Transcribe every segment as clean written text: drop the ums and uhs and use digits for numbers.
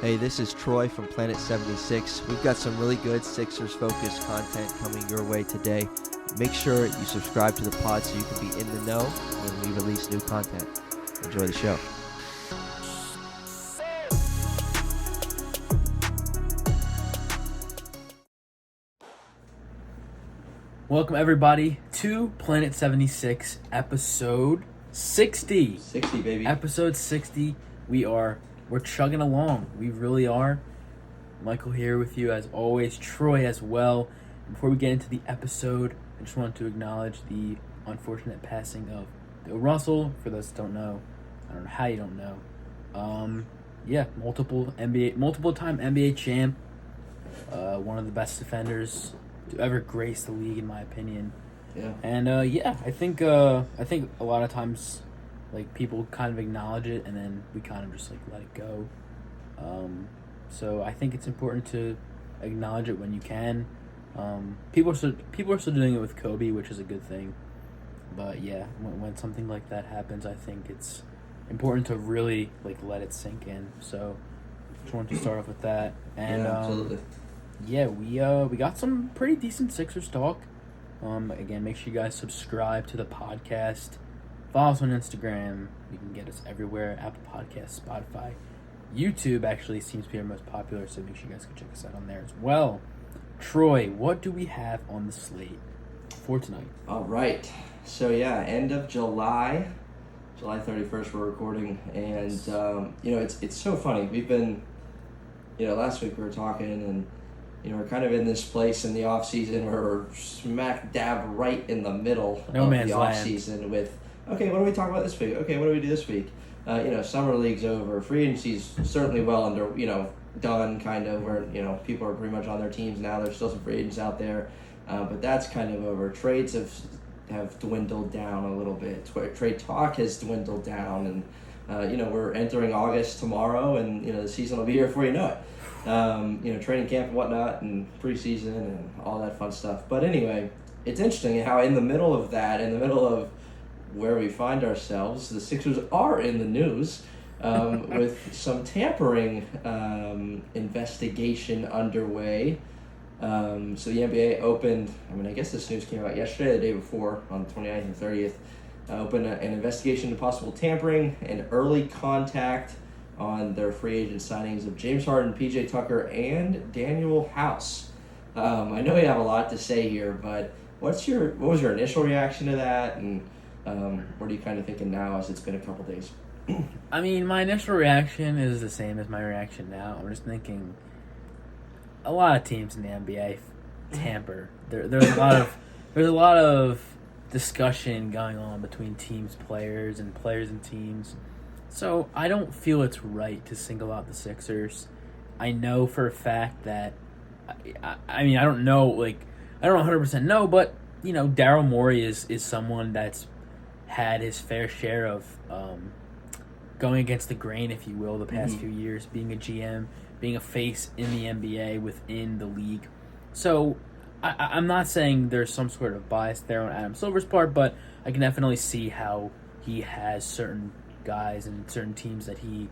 Hey, this is Troy from Planet 76. We've got some really good Sixers-focused content coming your way today. Make sure you subscribe to the pod so you can be in the know when we release new content. Enjoy the show. Welcome, everybody, to Planet 76, episode 60. 60, baby. Episode 60. We're chugging along. We really are. Michael here with you, as always. Troy as well. Before we get into the episode, I just want to acknowledge the unfortunate passing of Bill Russell. For those that don't know, I don't know how you don't know. Multiple-time NBA champ. One of the best defenders to ever grace the league, in my opinion. Yeah. And I think a lot of times, like, people kind of acknowledge it and then we kind of just like let it go. So I think it's important to acknowledge it when you can. People are still doing it with Kobe, which is a good thing. But yeah, when something like that happens, I think it's important to really like let it sink in. So just wanted to start off with that. And yeah, absolutely. We got some pretty decent Sixers talk. Again, make sure you guys subscribe to the podcast. Follow us on Instagram. You can get us everywhere. Apple Podcasts, Spotify. YouTube actually seems to be our most popular, so make sure you guys can check us out on there as well. Troy, what do we have on the slate for tonight? All right. So, end of July 31st we're recording. And, it's so funny. We've been, last week we were talking and, we're kind of in this place in the offseason where we're smack dab right in the middle of the offseason with, okay, what do we talk about this week? Okay, what do we do this week? Summer league's over. Free agency's certainly well under, done kind of where, people are pretty much on their teams now. There's still some free agents out there, but that's kind of over. Trades have dwindled down a little bit. Trade talk has dwindled down, and, we're entering August tomorrow, and, the season will be here before you know it. Training camp and whatnot, and preseason and all that fun stuff. But anyway, it's interesting how in the middle of that, in the middle of where we find ourselves, the Sixers are in the news with some tampering investigation underway. So the NBA opened, I guess this news came out yesterday, the day before, on the 29th and 30th, opened an investigation into possible tampering and early contact on their free agent signings of James Harden, PJ Tucker, and Daniel House. I know you have a lot to say here, but what was your initial reaction to that, and what are you kind of thinking now as it's been a couple days? My initial reaction is the same as my reaction now. I'm just thinking a lot of teams in the NBA tamper. There's a lot of discussion going on between teams, players, and teams. So I don't feel it's right to single out the Sixers. I know for a fact that, I don't know 100% know, but, Daryl Morey is someone that's had his fair share of going against the grain, if you will, the past few years, being a GM, being a face in the NBA within the league. So I'm not saying there's some sort of bias there on Adam Silver's part, but I can definitely see how he has certain guys and certain teams that he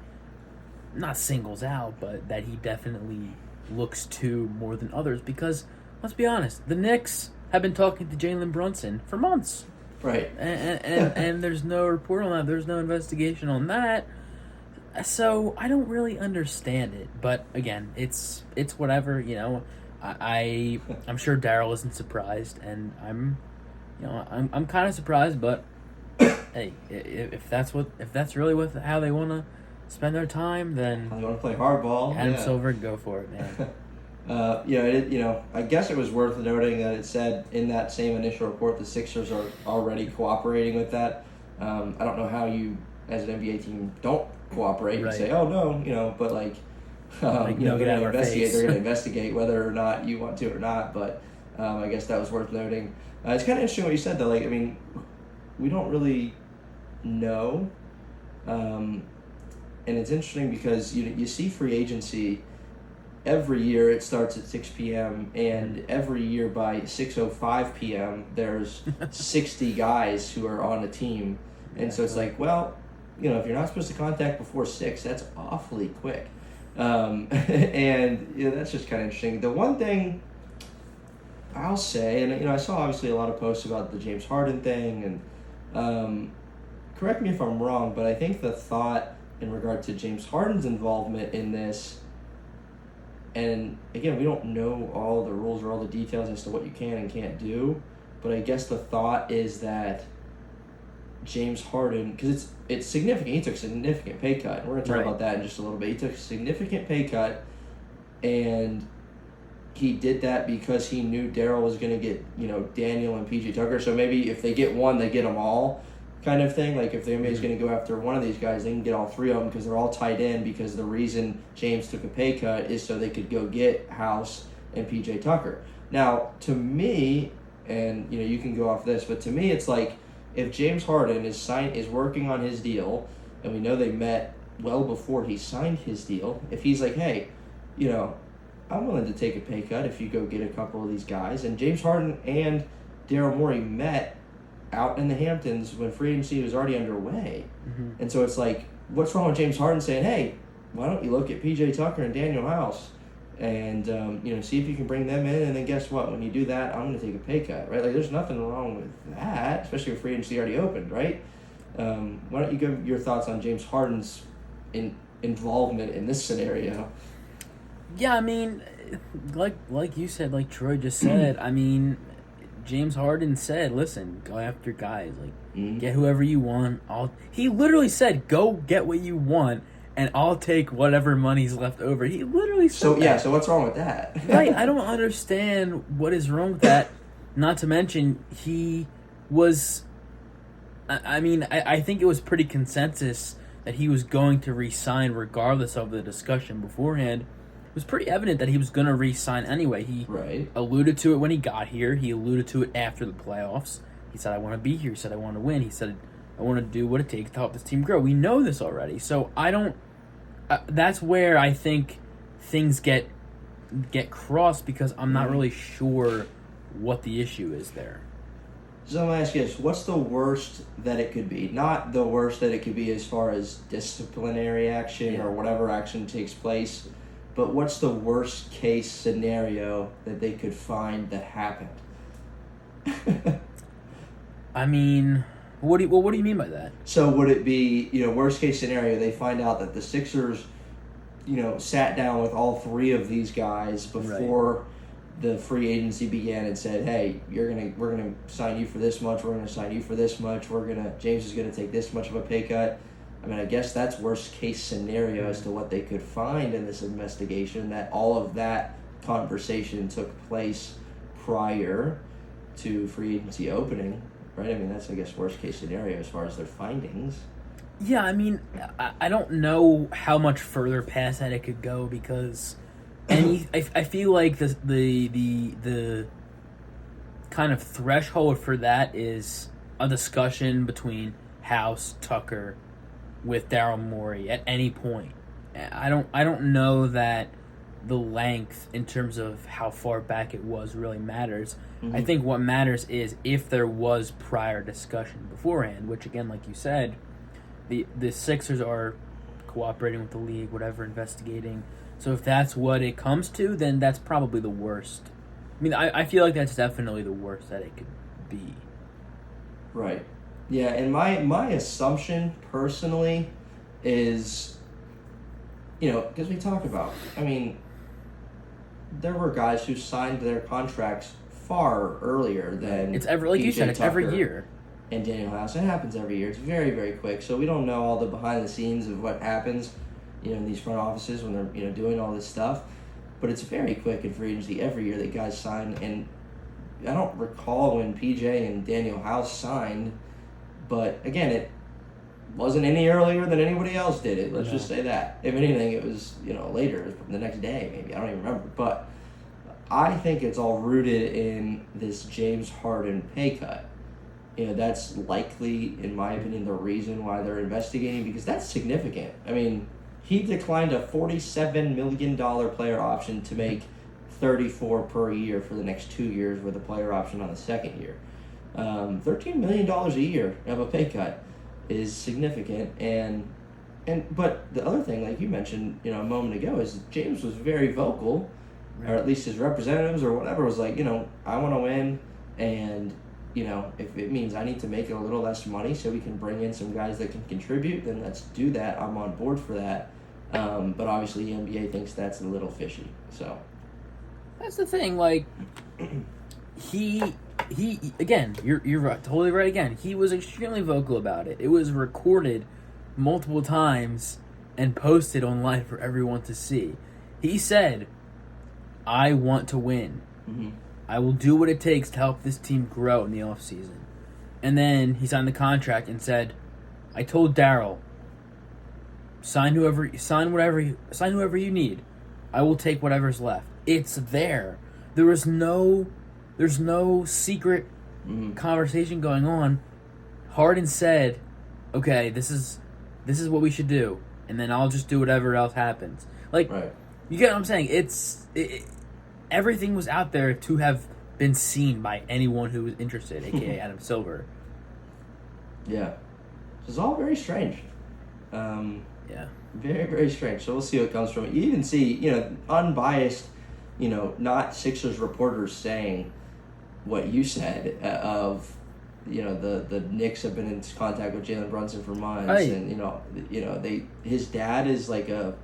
not singles out, but that he definitely looks to more than others, because let's be honest, the Knicks have been talking to Jalen Brunson for months. Right. And there's no report on that. There's no investigation on that. So I don't really understand it. But again, it's whatever, I'm sure Daryl isn't surprised, and I'm kind of surprised, but hey, if that's really how they want to spend their time, then they want to play hardball. Adam Silver, go for it, man. I guess it was worth noting that it said in that same initial report the Sixers are already cooperating with that. I don't know how you, as an NBA team, don't cooperate and say, oh no, but they're going to investigate. They're going to investigate whether or not you want to or not. But I guess that was worth noting. It's kind of interesting what you said though. We don't really know, and it's interesting because you see free agency. Every year it starts at 6 p.m. and every year by 6:05 p.m. there's 60 guys who are on a team. And so it's like, well, if you're not supposed to contact before 6, that's awfully quick. And that's just kind of interesting. The one thing I'll say, and I saw obviously a lot of posts about the James Harden thing, and correct me if I'm wrong, but I think the thought in regard to James Harden's involvement in this, and again, we don't know all the rules or all the details as to what you can and can't do, but I guess the thought is that James Harden, because it's significant, he took a significant pay cut. We're going to talk about that in just a little bit. He took a significant pay cut, and he did that because he knew Daryl was going to get, Daniel and PJ Tucker. So maybe if they get one, they get them all kind of thing. Like if the NBA is going to go after one of these guys, they can get all three of them because they're all tied in, because the reason James took a pay cut is so they could go get House and PJ Tucker. Now, to me, and you can go off this, but to me it's like, if James Harden is working on his deal, and we know they met well before he signed his deal, if he's like, hey, I'm willing to take a pay cut if you go get a couple of these guys, and James Harden and Daryl Morey met out in the Hamptons when free agency was already underway, and so it's like, what's wrong with James Harden saying, hey, why don't you look at PJ Tucker and Daniel House, and see if you can bring them in, and then guess what? When you do that, I'm going to take a pay cut, right? Like, there's nothing wrong with that, especially if free agency already opened, right? Why don't you give your thoughts on James Harden's involvement in this scenario? Yeah, I mean, like you said, like Troy just said, I mean, James Harden said, listen, go after guys, like, get whoever you want. He literally said, go get what you want, and I'll take whatever money's left over. He literally said that. So what's wrong with that? Right, I don't understand what is wrong with that. Not to mention, he was... I think it was pretty consensus that he was going to re-sign regardless of the discussion beforehand. It was pretty evident that he was going to re-sign anyway. He alluded to it when he got here. He alluded to it after the playoffs. He said, I want to be here. He said, I want to win. He said, I want to do what it takes to help this team grow. We know this already. So I don't... that's where I think things get crossed, because I'm not really sure what the issue is there. So I'm going to ask you this. What's the worst that it could be? Not the worst that it could be as far as disciplinary action or whatever action takes place, but what's the worst case scenario that they could find that happened? I mean, what do you mean by that? So would it be, worst case scenario, they find out that the Sixers, sat down with all three of these guys before the free agency began and said, hey, we're gonna sign you for this much, we're gonna sign you for this much, James is gonna take this much of a pay cut. I mean, I guess that's worst case scenario as to what they could find in this investigation, that all of that conversation took place prior to free agency opening, right? I mean, that's, I guess, worst case scenario as far as their findings. Yeah, I mean, I don't know how much further past that it could go, because, and I feel like the kind of threshold for that is a discussion between House, Tucker, with Daryl Morey at any point. I don't know that the length in terms of how far back it was really matters. I think what matters is if there was prior discussion beforehand, which, again, like you said, the Sixers are cooperating with the league, whatever, investigating. So if that's what it comes to, then that's probably the worst. I mean, I feel like that's definitely the worst that it could be. Right. Yeah, and my assumption personally is, because we talk about, I mean, there were guys who signed their contracts far earlier than it's like you said, it's every year. And Daniel House. It happens every year. It's very, very quick. So we don't know all the behind the scenes of what happens, in these front offices when they're, doing all this stuff. But it's very quick in free agency every year that guys sign. And I don't recall when PJ and Daniel House signed, but again, it wasn't any earlier than anybody else did it. Let's just say that. If anything, it was, later, the next day maybe. I don't even remember. But I think it's all rooted in this James Harden pay cut. That's likely, in my opinion, the reason why they're investigating, because that's significant. I mean, he declined a $47 million player option to make $34 per year for the next 2 years with a player option on the second year. $13 million a year of a pay cut is significant, and But the other thing, like you mentioned, a moment ago, is James was very vocal, or at least his representatives or whatever was like, I want to win, and if it means I need to make a little less money so we can bring in some guys that can contribute, then let's do that. I'm on board for that. But obviously the NBA thinks that's a little fishy. So that's the thing. Like he again, you're right, totally right. Again, he was extremely vocal about it. It was recorded multiple times and posted online for everyone to see. He said, "I want to win. Mm-hmm. I will do what it takes to help this team grow in the offseason." And then he signed the contract and said, "I told Daryl, sign whoever you need. I will take whatever's left." It's there. There's no secret conversation going on. Harden said, "Okay, this is what we should do, and then I'll just do whatever else happens." Like, right. You get what I'm saying? Everything was out there to have been seen by anyone who was interested, aka Adam Silver. Yeah. It's all very strange. Yeah. Very, very strange. So we'll see what comes from it. You even see, unbiased, not Sixers reporters saying what you said of, the Knicks have been in contact with Jalen Brunson for months, Right. and his dad is like a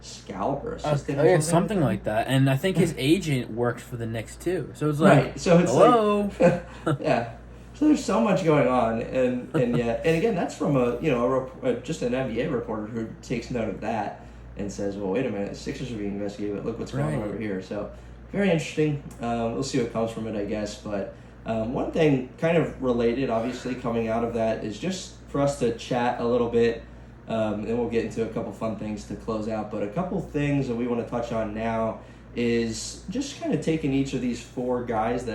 scout or assistant. Or something like that. And I think his agent worked for the Knicks too. So it's like, right. So it's hello. Like, yeah. So there's so much going on, and yet, and again, that's from just an NBA reporter who takes note of that and says, "Well, wait a minute, the Sixers are being investigated, but look what's going on over here." So very interesting. We'll see what comes from it, I guess. But one thing, kind of related, obviously, coming out of that is just for us to chat a little bit, and we'll get into a couple fun things to close out. But a couple things that we want to touch on now is just kind of taking each of these four guys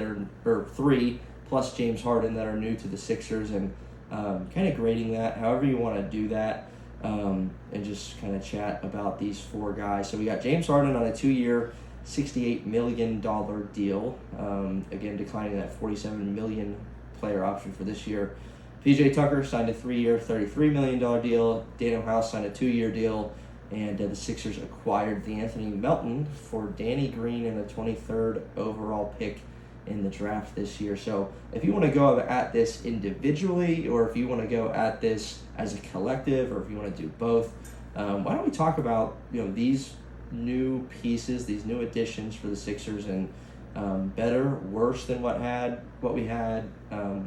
or three plus James Harden that are new to the Sixers and kind of grading that however you want to do that, and just kind of chat about these four guys. So we got James Harden on a 2-year, $68 million deal, again declining that $47 million player option for this year. PJ Tucker signed a 3-year, $33 million deal. Daniel House signed a 2-year deal. And the Sixers acquired Anthony Melton for Danny Green and a 23rd overall pick in the draft this year. So if you want to go at this individually, or if you want to go at this as a collective, or if you want to do both, why don't we talk about these new pieces, these new additions for the Sixers, and better, worse than what we had,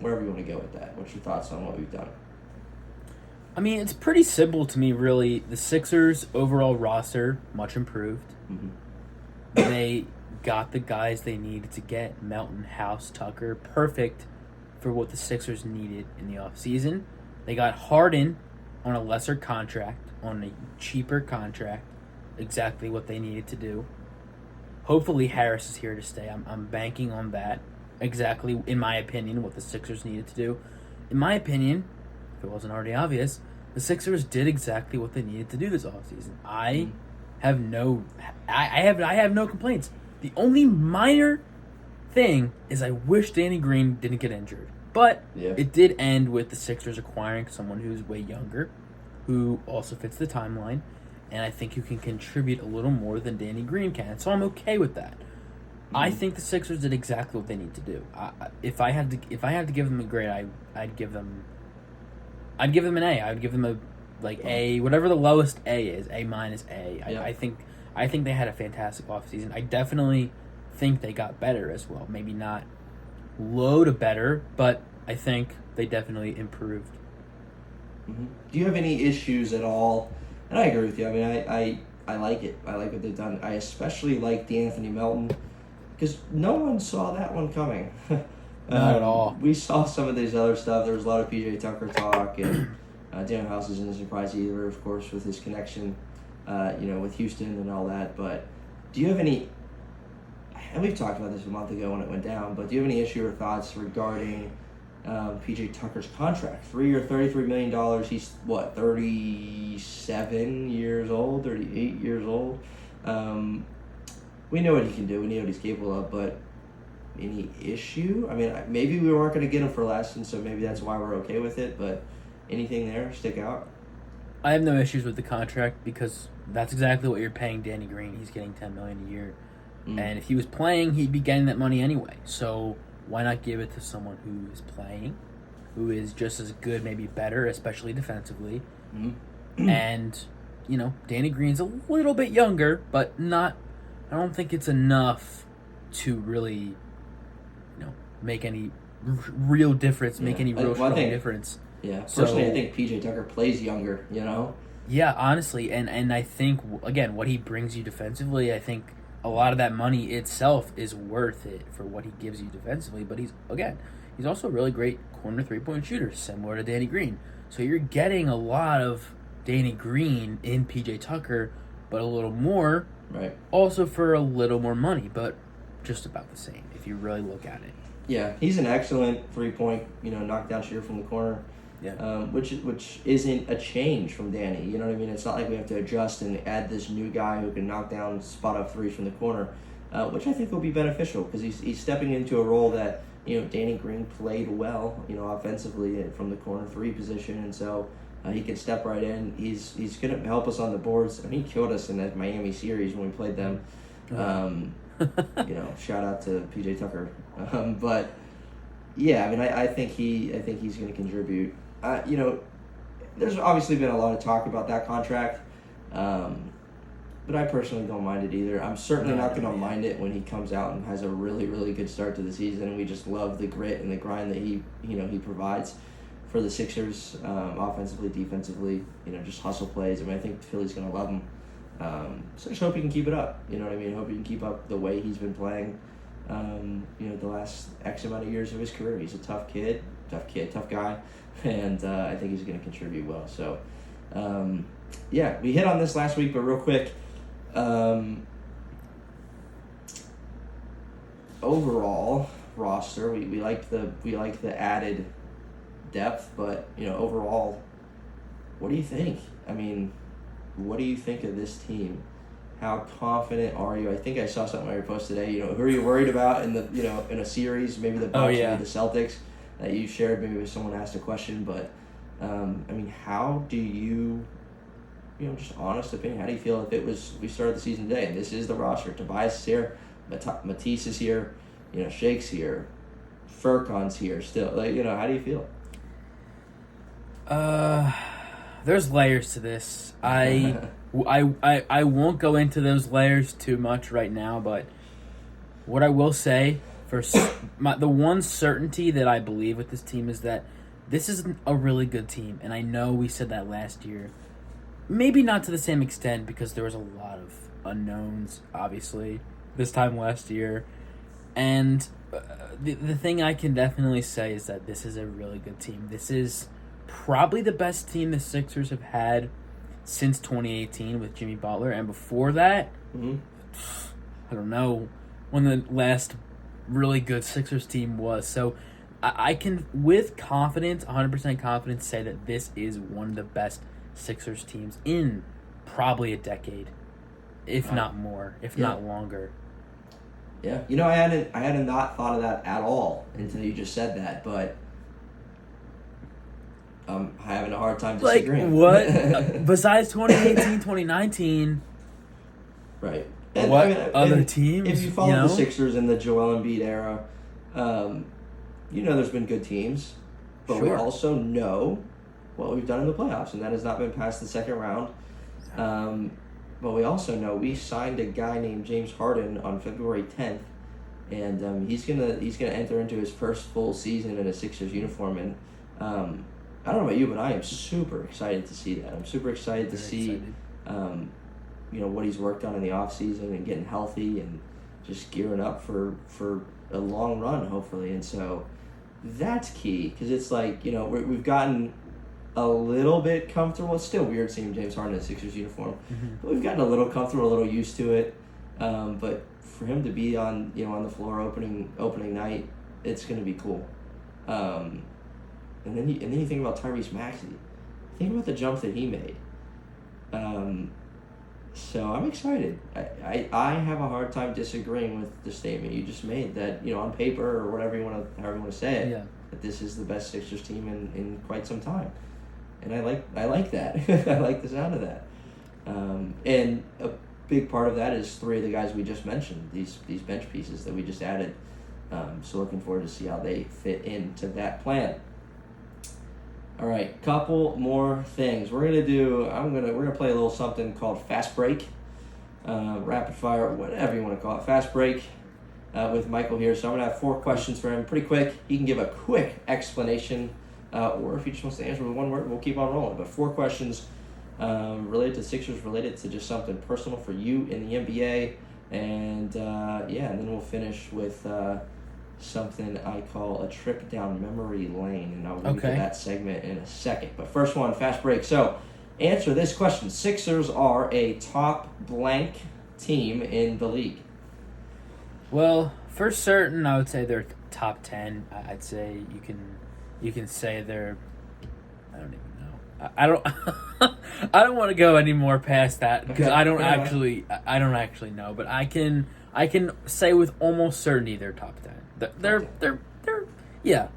wherever you want to go with that. What's your thoughts on what we've done? I mean, it's pretty simple to me, really. The Sixers' overall roster, much improved. Mm-hmm. They got the guys they needed to get. Melton, House, Tucker, perfect for what the Sixers needed in the offseason. They got Harden on a lesser contract, on a cheaper contract, exactly what they needed to do. Hopefully Harris is here to stay. I'm banking on that. Exactly, in my opinion, what the Sixers needed to do. In my opinion, if it wasn't already obvious, the Sixers did exactly what they needed to do this offseason. I have no complaints. The only minor thing is I wish Danny Green didn't get injured. But It did end with the Sixers acquiring someone who's way younger, who also fits the timeline, and I think who can contribute a little more than Danny Green can. So I'm okay with that. I think the Sixers did exactly what they need to do. If I had to give them a grade, I'd give them an A. I would give them a A, whatever the lowest A is, A minus A. I think they had a fantastic offseason. I definitely think they got better as well. Maybe not low to better, but I think they definitely improved. Mm-hmm. Do you have any issues at all? And I agree with you. I mean, I like it. I like what they've done. I especially like the Anthony Melton, because no one saw that one coming. Not at all. We saw some of these other stuff. There was a lot of PJ Tucker talk, and Daniel House isn't a surprise either, of course, with his connection, with Houston and all that. But do you have any? And we've talked about this a month ago when it went down. But do you have any issue or thoughts regarding PJ Tucker's contract? 3-year, $33 million. He's 37 years old, 38 years old. We know what he can do. We know what he's capable of, but any issue? I mean, maybe we weren't going to get him for less, and so maybe that's why we're okay with it, but anything there stick out? I have no issues with the contract because that's exactly what you're paying Danny Green. He's getting $10 million a year, and if he was playing, he'd be getting that money anyway. So why not give it to someone who is playing, who is just as good, maybe better, especially defensively, and Danny Green's a little bit younger, but not. I don't think it's enough to really, make any real difference, make any real strong difference. Yeah, personally, I think PJ Tucker plays younger. Yeah, honestly, and I think again what he brings you defensively, I think a lot of that money itself is worth it for what he gives you defensively. But he's also a really great corner 3-point shooter, similar to Danny Green. So you're getting a lot of Danny Green in PJ Tucker, but a little more. Right. Also for a little more money, but just about the same if you really look at it. Yeah, he's an excellent 3-point, knockdown shooter from the corner. Yeah. Which isn't a change from Danny. You know what I mean? It's not like we have to adjust and add this new guy who can knock down spot-up threes from the corner, which I think will be beneficial because he's stepping into a role that Danny Green played well, offensively from the corner 3 position, and so he can step right in. He's going to help us on the boards. I mean, he killed us in that Miami series when we played them. Shout out to PJ Tucker, but yeah, I mean, I think he's going to contribute. There's obviously been a lot of talk about that contract, but I personally don't mind it either. I'm certainly not going to mind it when he comes out and has a really, really good start to the season, and we just love the grit and the grind that he provides for the Sixers, offensively, defensively. Just hustle plays. I mean, I think Philly's going to love him. So I just hope he can keep it up. You know what I mean? Hope he can keep up the way he's been playing. The last X amount of years of his career. He's a tough guy, and I think he's going to contribute well. So, we hit on this last week, but real quick, overall roster, we like the added depth, but overall, what do you think? I mean, what do you think of this team? How confident are you? I think I saw something on your post today. Who are you worried about in the in a series? Maybe the Bucks, maybe the Celtics that you shared. Maybe someone asked a question, but I mean, how do you, just honest opinion? How do you feel if we started the season today and this is the roster? Tobias is here, Matisse is here, Shake's here, Furkan's here still. How do you feel? There's layers to this. I won't go into those layers too much right now, but what I will say the one certainty that I believe with this team is that this is a really good team, and I know we said that last year. Maybe not to the same extent because there was a lot of unknowns, obviously, this time last year. And the thing I can definitely say is that this is a really good team. This is probably the best team the Sixers have had since 2018 with Jimmy Butler, and before that, I don't know when the last really good Sixers team was. So I can, with confidence, 100% confidence, say that this is one of the best Sixers teams in probably a decade, if not more, if not longer. Yeah, I hadn't not thought of that at all until you just said that, but I'm having a hard time disagreeing. What? Besides 2018, 2019, right? And other teams? If you follow the Sixers in the Joel Embiid era, there's been good teams, but we also know what we've done in the playoffs, and that has not been past the second round. But we also know we signed a guy named James Harden on February 10th, and he's gonna enter into his first full season in a Sixers uniform. And I don't know about you, but I am super excited to see that. I'm super excited to see, what he's worked on in the offseason and getting healthy and just gearing up for a long run, hopefully. And so that's key because it's like, we've gotten a little bit comfortable. It's still weird seeing James Harden in a Sixers uniform, but we've gotten a little comfortable, a little used to it. But for him to be on the floor opening night, it's going to be cool. And then you think about Tyrese Maxey. Think about the jump that he made. So I'm excited. I have a hard time disagreeing with the statement you just made that on paper or however you want to say it, that this is the best Sixers team in quite some time. And I like that. I like the sound of that. And a big part of that is three of the guys we just mentioned, these bench pieces that we just added. So looking forward to see how they fit into that plan. All right, couple more things. We're gonna play a little something called Fast Break, rapid fire, whatever you want to call it, Fast Break, with Michael here. So I'm gonna have 4 questions for him, pretty quick. He can give a quick explanation, or if he just wants to answer with one word, we'll keep on rolling. But 4 questions related to Sixers, related to just something personal for you in the NBA, and and then we'll finish with something I call a trip down memory lane, and I'll get to that segment in a second. But first one, Fast Break. So, answer this question. Sixers are a top blank team in the league. Well, for certain, I would say they're top 10. I'd say you can say they're. I don't even know. I don't. I don't want to go any more past that because I don't actually know. But I can say with almost certainty they're top 10. They're yeah.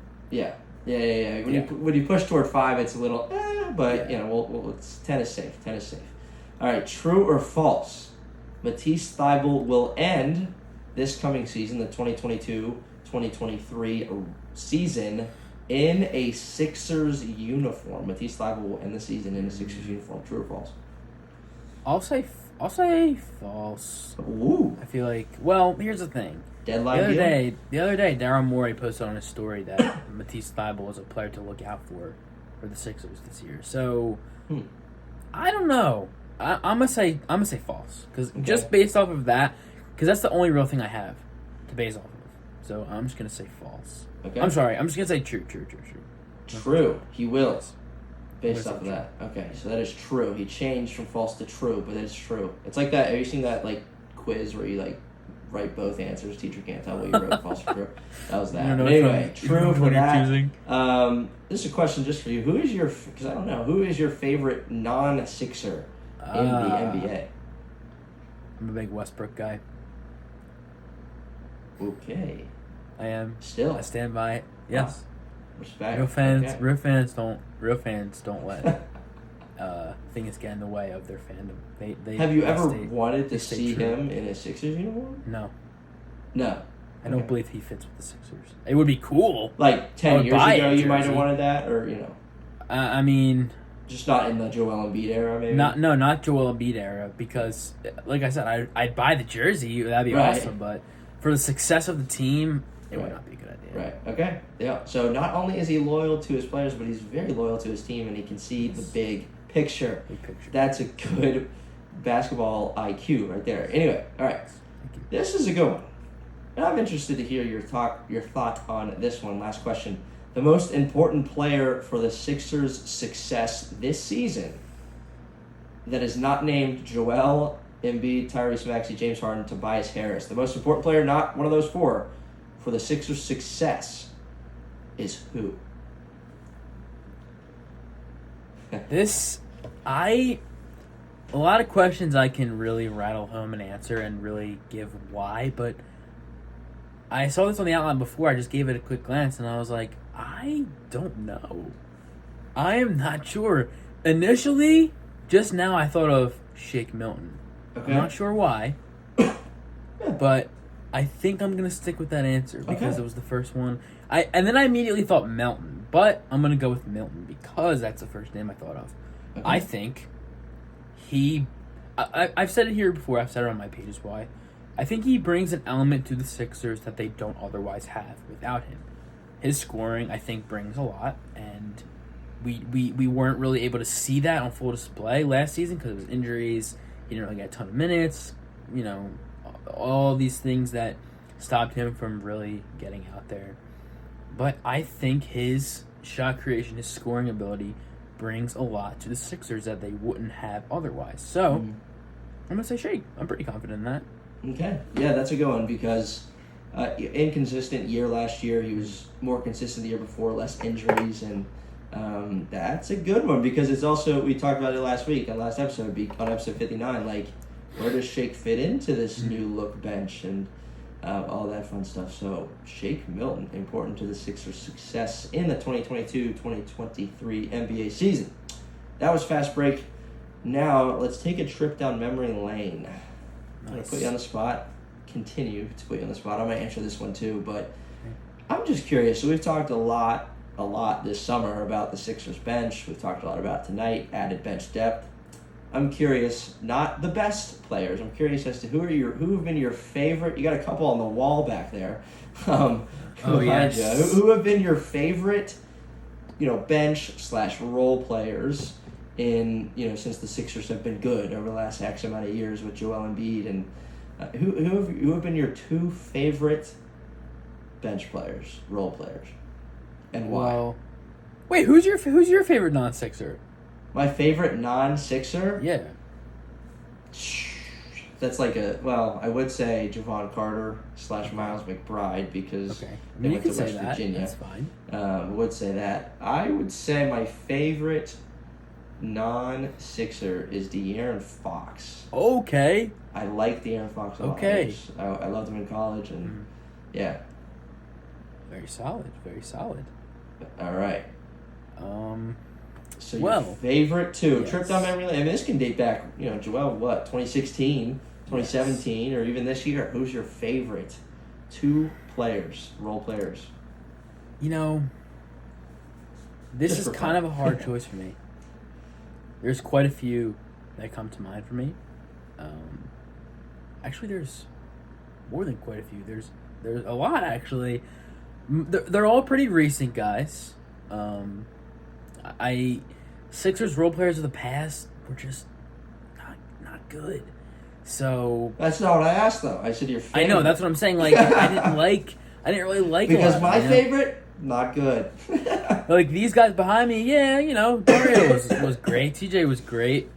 When you push toward 5, it's a little but it's 10 is safe. 10 is safe. All right, true or false? Matisse Thybulle will end this coming season, the 2022-2023 season, in a Sixers uniform. Matisse Thybulle will end the season in a Sixers uniform. True or false? I'll say false. Ooh. I feel like, well, here's the thing. Deadline the other day, Daryl Morey posted on his story that Matisse Thybulle is a player to look out for the Sixers this year. So, I don't know. I'm gonna say false because just based off of that, because that's the only real thing I have to base off of. So I'm just gonna say false. Okay. I'm sorry. I'm just gonna say true. True. He will. Based off of that. Okay, so that is true. He changed from false to true, but that is true. It's like that. Have you seen that quiz where you write both answers? Teacher can't tell what you wrote, false or true. That was that. But anyway, true for that. This is a question just for you. Who is your favorite non-Sixer in the NBA? I'm a big Westbrook guy. Okay. I am. Still. I stand by it. Yes. Respect. Real fans don't let things get in the way of their fandom. They have you ever wanted to see him in a Sixers uniform? No. I don't believe he fits with the Sixers. It would be cool. 10 years ago, you might have wanted that, or I mean, just not in the Joel Embiid era, maybe. Not Joel Embiid era, because, like I said, I'd buy the jersey. That'd be awesome. But for the success of the team, it would not be a good idea. Right. Okay. Yeah. So not only is he loyal to his players, but he's very loyal to his team, and he can see the big picture. That's a good basketball IQ right there. Anyway, all right. This is a good one. And I'm interested to hear your thought on this one. Last question. The most important player for the Sixers' success this season that is not named Joel Embiid, Tyrese Maxey, James Harden, Tobias Harris. The most important player, not one of those 4, for the Sixers' success is who? A lot of questions I can really rattle home and answer and really give why, but I saw this on the outline before. I just gave it a quick glance, and I was like, I don't know. I am not sure. Initially, just now, I thought of Shake Milton. Okay. I'm not sure why, but I think I'm going to stick with that answer because it was the first one. And then I immediately thought Melton, but I'm going to go with Milton because that's the first name I thought of. Okay. I think I've said it here before. I've said it on my page as why. I think he brings an element to the Sixers that they don't otherwise have without him. His scoring, I think, brings a lot, and we weren't really able to see that on full display last season because of his injuries. He didn't really get a ton of minutes, all these things that stopped him from really getting out there. But I think his shot creation, his scoring ability brings a lot to the Sixers that they wouldn't have otherwise. So, I'm going to say Shake. I'm pretty confident in that. Okay. Yeah, that's a good one because inconsistent year last year. He was more consistent the year before, less injuries, and that's a good one because it's also, we talked about it last week on last episode, on episode 59, where does Shake fit into this new look bench and all that fun stuff. So Shake Milton, important to the Sixers' success in the 2022-2023 NBA season. that was Fast Break. Now, let's take a trip down memory lane. I'm going to put you on the spot. Continue to put you on the spot. I'm going to answer this one too, but I'm just curious. So we've talked a lot this summer about the Sixers bench. We've talked a lot about tonight, added bench depth. I'm curious, not the best players. I'm curious as to who have been your favorite. You got a couple on the wall back there. Yes. Who have been your favorite, bench/role players in since the Sixers have been good over the last X amount of years with Joel Embiid, and who have been your two favorite bench players, role players, and why? Well, wait, who's your favorite non-Sixer? My favorite non-Sixer? Yeah. That's I would say Javon Carter / Miles McBride because they went to West Virginia. That's fine. I would say that. I would say my favorite non-Sixer is De'Aaron Fox. Okay. I like De'Aaron Fox a lot. Okay. I loved him in college, and yeah. Very solid. Very solid. All right. So your Well, favorite two, yes. trip down memory lane. I mean, this can date back, Joel, 2016, 2017, or even this year. Who's your favorite two players, role players? This Just is for kind fun. of a hard choice for me. There's quite a few that come to mind for me. Actually, there's more than quite a few. There's a lot, actually. They're all pretty recent guys. Sixers role players of the past were just not good. So That's not what I asked, though. I said your favorite. I know, that's what I'm saying. Like I didn't really like because a lot, my favorite, not good. Like these guys behind me, Dario was great. TJ was great.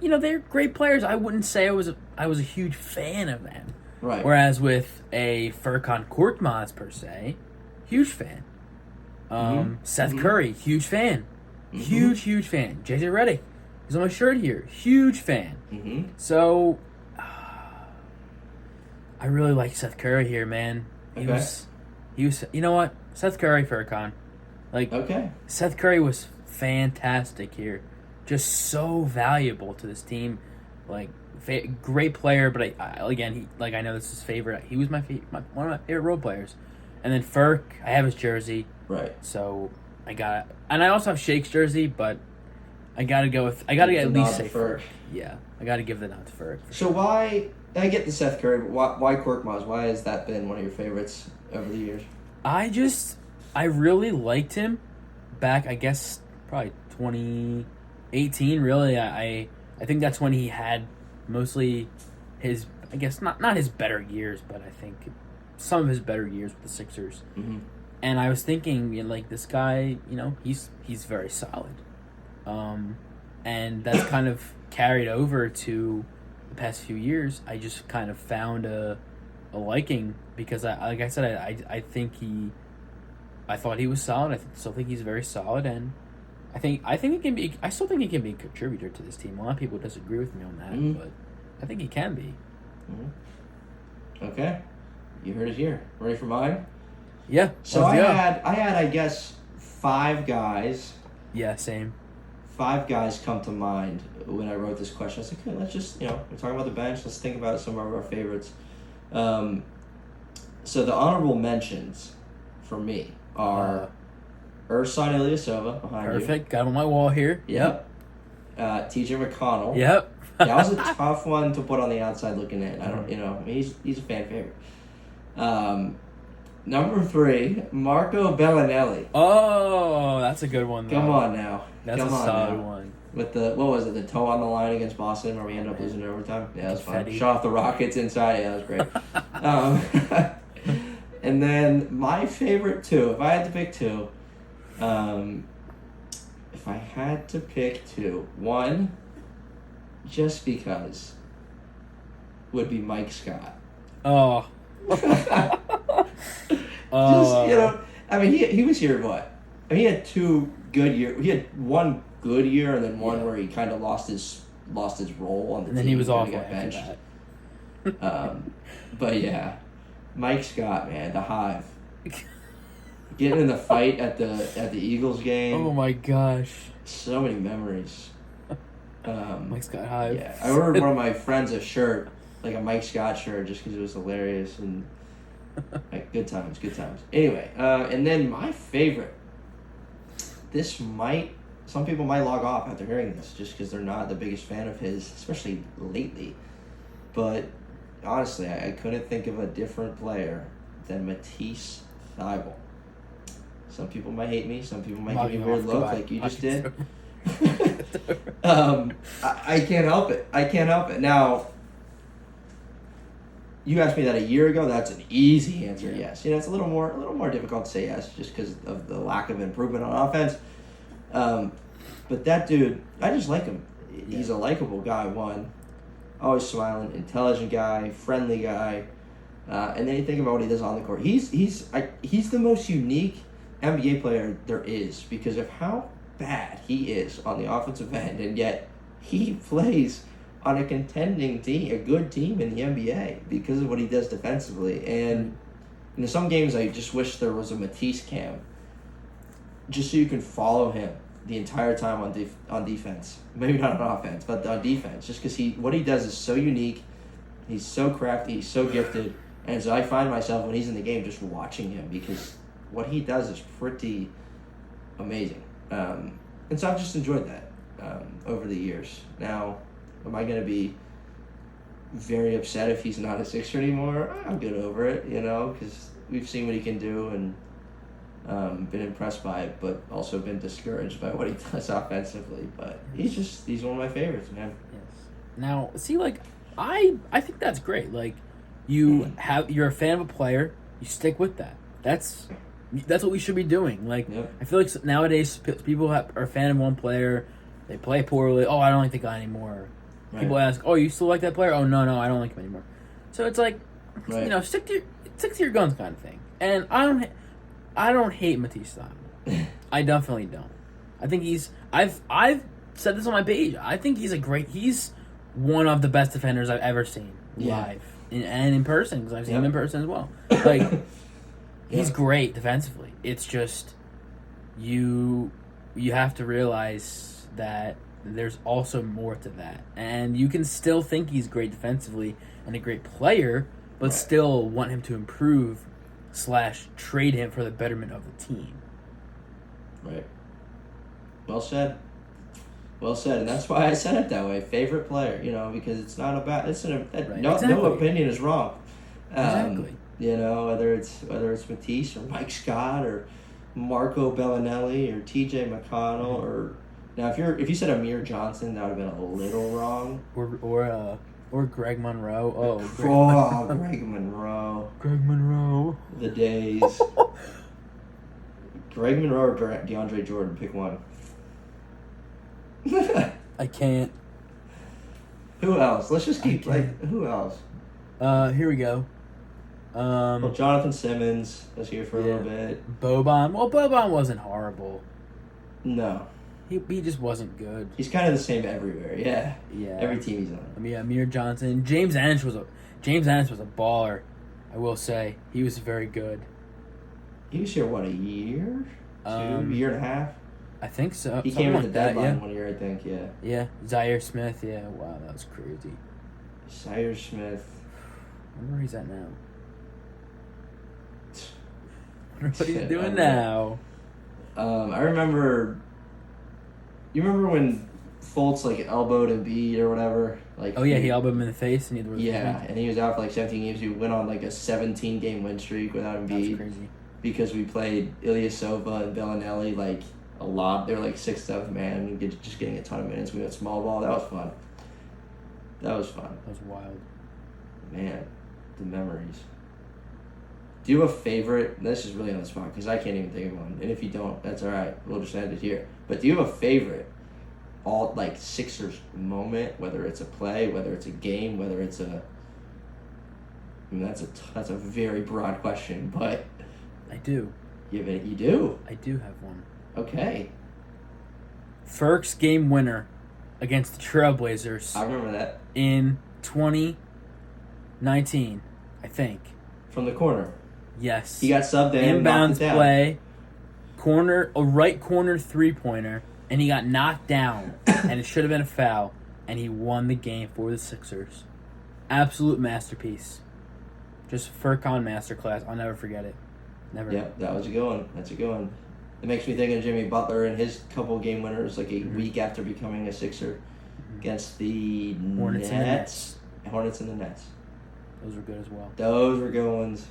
They're great players. I wouldn't say I was a huge fan of them. Right. Whereas with a Furkan Korkmaz per se, huge fan. Seth Curry, huge fan. Huge fan. JJ Redick, he's on my shirt here. Huge fan. So, I really like Seth Curry here, man. He was, you know what? Seth Curry, Furkan. Seth Curry was fantastic here. Just so valuable to this team. Great player, but I know this is his favorite. He was one of my favorite role players. And then Furk, I have his jersey. Right. So and I also have Shake's jersey, but I gotta get at least say Furk. Yeah, I gotta give the nod to Furk. So why? I get the Seth Curry, but why Korkmaz? Why has that been one of your favorites over the years? I really liked him back. I guess probably 2018. Really, I think that's when he had mostly his. I guess not his better years, but I think some of his better years with the Sixers. And I was thinking, this guy, he's very solid. And that's kind of carried over to the past few years. I just kind of found a liking because, I thought he was solid. I still think he's very solid, and I still think he can be a contributor to this team. A lot of people disagree with me on that, but I think he can be. Okay, you heard it here. Ready for mine? Yeah. So I had, I guess, 5 guys. Yeah, same. 5 guys come to mind when I wrote this question. I was like, okay, let's just, we're talking about the bench. Let's think about some of our favorites. So the honorable mentions for me are Ersan Ilyasova behind you. Perfect. Got on my wall here. Yep. TJ McConnell. Yep. That was a tough one to put on the outside looking in. I don't, he's a fan favorite. Number 3, Marco Bellinelli. Oh, that's a good one, though. Come on now. That's a solid one. With the, what was it, the toe on the line against Boston where we ended up losing in overtime? Yeah, that was fun. Confetti. Shot off the Rockets inside. Yeah, that was great. And then my favorite 2, if I had to pick 2, one, just because, would be Mike Scott. Oh. He was here what? He had 2 good years. He had 1 good year and then one where he kind of lost his role on the team. And then he was awful got after benched. that. But yeah, Mike Scott, man, the Hive. Getting in the fight at the Eagles game. Oh my gosh. So many memories. Mike Scott Hive. Yeah, I ordered one of my friends a shirt, like a Mike Scott shirt, just because it was hilarious and like good times. Anyway, and then my favorite. Some people might log off after hearing this just because they're not the biggest fan of his, especially lately. But honestly, I couldn't think of a different player than Matisse Thybulle. Some people might hate me. Some people might give me a weird look like you just did. I can't help it. Now, you asked me that a year ago. That's an easy answer. Yes. It's a little more difficult to say yes, just because of the lack of improvement on offense. But that dude, I just like him. He's a likable guy. One, always smiling, intelligent guy, friendly guy. And then you think about what he does on the court. He's the most unique NBA player there is because of how bad he is on the offensive end, and yet he plays on a contending team, a good team in the NBA because of what he does defensively. And some games I just wish there was a Matisse cam, just so you can follow him the entire time on defense. Maybe not on offense, but on defense. Just because what he does is so unique, he's so crafty, he's so gifted, and so I find myself when he's in the game just watching him because what he does is pretty amazing. And so I've just enjoyed that over the years. Now, am I going to be very upset if he's not a Sixer anymore? I'm good over it, because we've seen what he can do and been impressed by it, but also been discouraged by what he does offensively. But he's one of my favorites, man. Yes. Now, see, I think that's great. You're a fan of a player, you stick with that. That's what we should be doing. Yep. I feel like nowadays people are a fan of one player, they play poorly. Oh, I don't like the guy anymore. Right. People ask, "Oh, you still like that player?" "Oh, no, I don't like him anymore." So it's like, stick to your guns, kind of thing. And I don't hate Matisse Thybulle. I definitely don't. I think I've said this on my page. I think he's one of the best defenders I've ever seen live and in person, because I've seen him in person as well. He's great defensively. It's just you have to realize that there's also more to that. And you can still think he's great defensively and a great player, but still want him to improve / trade him for the betterment of the team. Right. Well said. And that's why I said it that way. Favorite player, because it's not about no opinion is wrong. Exactly. Whether it's Matisse or Mike Scott or Marco Bellinelli or TJ McConnell or now if you said Amir Johnson, that would have been a little wrong. Or Greg Monroe. Greg Monroe. Greg Monroe. The days. Greg Monroe or DeAndre Jordan, pick one. I can't. Who else? Let's just keep who else? Here we go. Jonathan Simmons was here for a little bit. Boban. Well, Boban wasn't horrible. No. He just wasn't good. He's kind of the same everywhere. Yeah. Yeah. Every team he's on. Amir Johnson. James Ennis was a baller. I will say he was very good. He was here a year, year and a half. I think so. He came in the deadline 1 year, I think. Yeah. Yeah. Zaire Smith. Yeah. Wow, that was crazy. Zaire Smith. I wonder where he's at now. What he's doing now. I remember. You remember when Fultz elbowed Embiid or whatever? He elbowed him in the face and and he was out for 17 games. We went on a 17-game win streak without Embiid. That's crazy. Because we played Ilyasova and Bellinelli a lot. They were 6th, 7th man and just getting a ton of minutes. We went small ball. That was fun. That was wild. Man, the memories. Do you have a favorite? This is really on the spot because I can't even think of one. And if you don't, that's all right. We'll just end it here. But do you have a favorite Sixers moment, whether it's a play, whether it's a game, whether it's that's a very broad question, but I do. You do? I do have one. Okay. Firk's game winner against the Trailblazers. I remember that. In 2019, I think. From the corner. Yes. He got subbed in. Inbounds play. A right corner 3-pointer. and he got knocked down, and it should have been a foul, and he won the game for the Sixers. Absolute masterpiece. Just Furcon masterclass. I'll never forget it. Never. Yeah, that was a good one. That's a good one. It makes me think of Jimmy Butler and his couple game winners, like a week after becoming a Sixer against the Hornets Nets. and the Nets. Hornets and the Nets. Those were good as well. Those were good ones.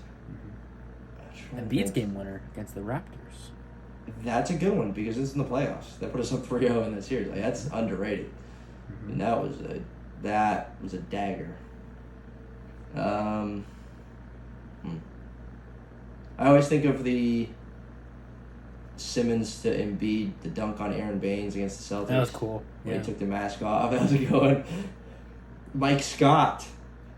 And Beats game winner against the Raptors. That's a good one because it's in the playoffs. That put us up 3-0 in that series. Like, that's underrated. And that was a dagger. I always think of the Simmons to Embiid, the dunk on Aaron Baines against the Celtics. That was cool. When Yeah. he took the mask off. That was a good one. Mike Scott.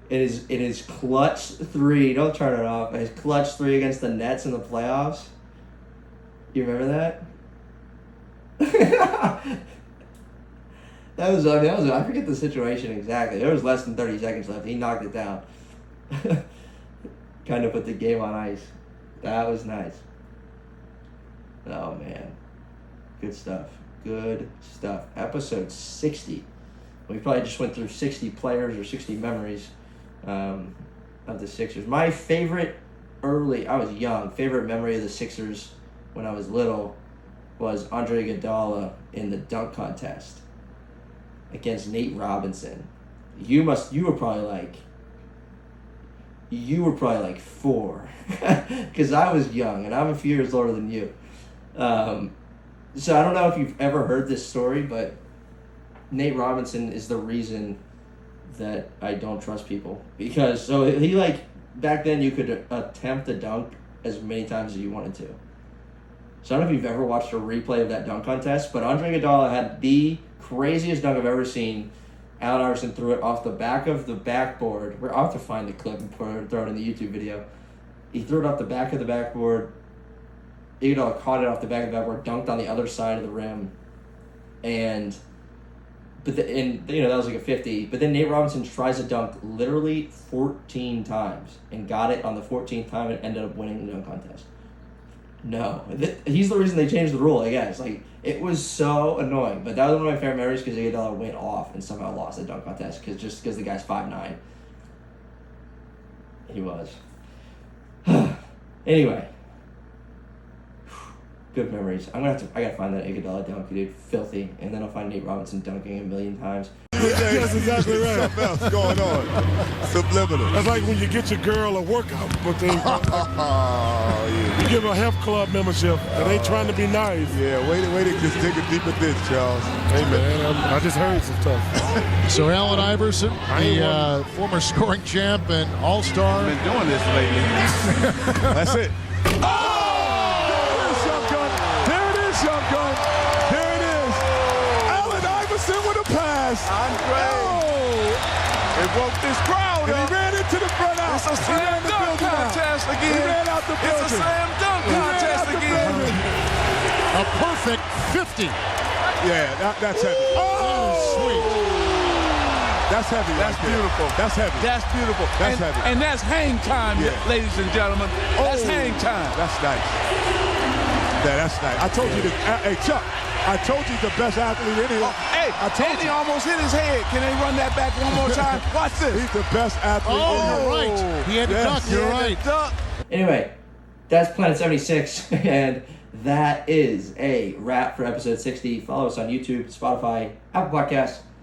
In his clutch 3, don't turn it off. His clutch 3 against the Nets in the playoffs. You remember that? I forget the situation exactly. There was less than 30 seconds left. He knocked it down. Kind of put the game on ice. That was nice. Oh, man. Good stuff. Good stuff. Episode 60. We probably just went through 60 players or 60 memories of the Sixers. My favorite favorite memory of the Sixers when I was little was Andre Iguodala in the dunk contest against Nate Robinson. You were probably like 4 because I was young and I'm a few years older than you. So I don't know if you've ever heard this story, but Nate Robinson is the reason that I don't trust people, because he back then you could attempt a dunk as many times as you wanted to. So I don't know if you've ever watched a replay of that dunk contest, but Andre Iguodala had the craziest dunk I've ever seen. Allen Iverson threw it off the back of the backboard. I'll have to find the clip and throw it in the YouTube video. He threw it off the back of the backboard. Iguodala caught it off the back of the backboard, dunked on the other side of the rim, that was like a 50. But then Nate Robinson tries to dunk literally 14 times and got it on the 14th time and ended up winning the dunk contest. No, he's the reason they changed the rule, I guess. Like, it was so annoying. But that was one of my favorite memories because Iguodala went off and somehow lost the dunk contest because the guy's 5'9". He was. Anyway. Good memories. I gotta find that Iguodala dunk, dude. Filthy. And then I'll find Nate Robinson dunking a million times. That's exactly right. Something else going on. Subliminal. That's like when you get your girl a workout, but they you give her a health club membership, and they trying to be nice. Yeah, wait to just dig a deep at this, Charles. Hey, man, I just heard some stuff. So Allen Iverson, the former scoring champ and all-star. Been doing this lately. That's it. Jump gun. There it is. Allen Iverson with a pass. Andre. It woke this crowd And up. he ran into the front out. It's a slam dunk contest again. He ran out the building. It's a slam dunk contest again. A perfect 50. Yeah, that's heavy. Oh, sweet. That's heavy. That's right there. beautiful. That's heavy. That's beautiful. That's heavy. And that's hang time, Yeah. ladies and gentlemen. That's hang time. That's nice. Yeah, that's nice. I told you this. Hey, Chuck, I told you he's the best athlete in here. Hey, I told Andy you. almost hit his head. Can they run that back one more time? Watch this. He's the best athlete in Oh, here. you're right. He had to duck. You're right. Duck. Anyway, that's Planet 76, and that is a wrap for episode 60. Follow us on YouTube, Spotify, Apple Podcasts,